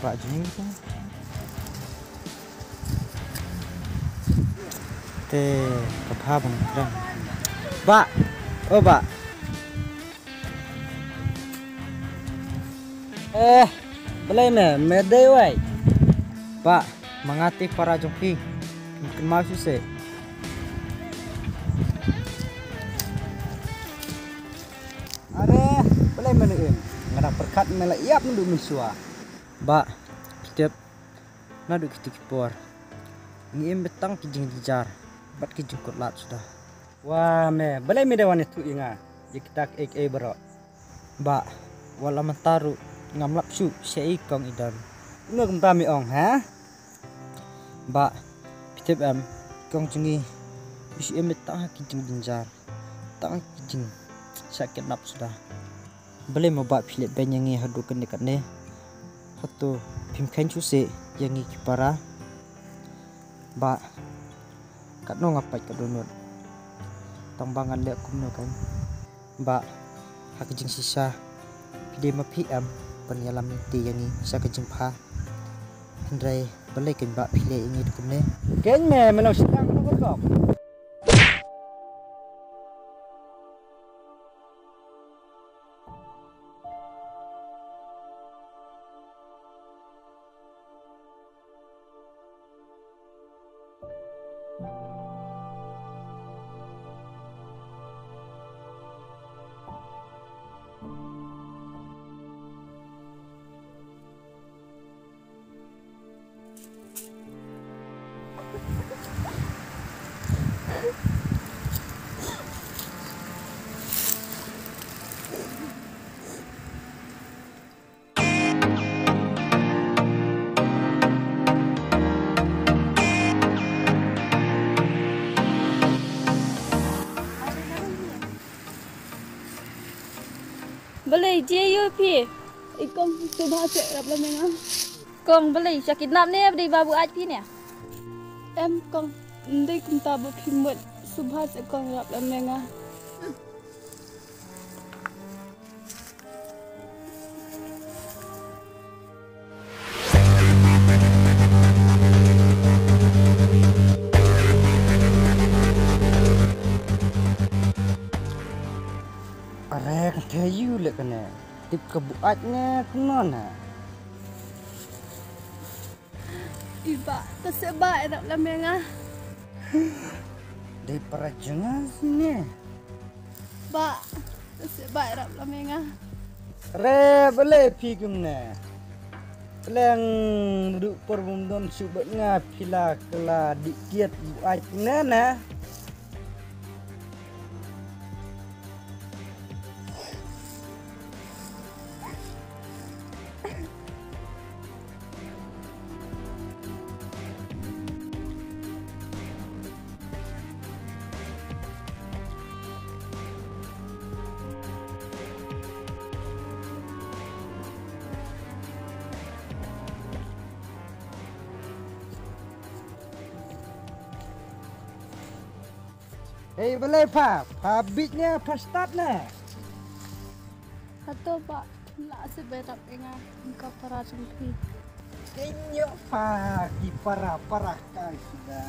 Pak Juni kan. Kapha bang keren. Pak, oh Pak. Belai medai wai. Pak, mengati para joki. Mungkin masuk sih. Are, belai meneun. Ngadak perkat mela iap mendu misua. Pak, setiap nadu kitikipor. Ngiem betang kijing dijar. Bat kijing kotlat sudah. Wah, belai medewan itu inga. Kita bro. Mbak, wala mentaru ngamlap su sei kong idan. Ino kami ong ha? Mbak, pitip kong jungi bisi betang kijing dinjar. Tang kijing sakit nap sudah. Belai mau bak pilih benyangi hadukan dekat ne. Hatu pimkan cuse yangi kipara. Mbak, kat no ngapai kat donut. Tambangan liat kumno kan. Mbak, hak jeng sisa pide mapi penyalam ti yangi sa kejeng pha. Andrai balai kan mbak pile ini dukumne. Ken melau sidang no kok. Balai je yo pi. Ikong subha se rap la menga. Kong balai sakit nap ne di babu aj pi ne. Em kong ndai kum ta bu pi mut subha se kong rap la menga. Arek kayu lek kena. Tip kebuatnya kenona. Iba tersebab rap la menga. Dari para jengas ni. Ba tersebab rap la menga. Re boleh pigum ne. Keleng duduk perbundon subet ngapila kela dikiat buat nana. Boleh pabitnya start na. Hato ba la se berap enga engkau para jumpi. Kenyo pa ipara-para kan sudah.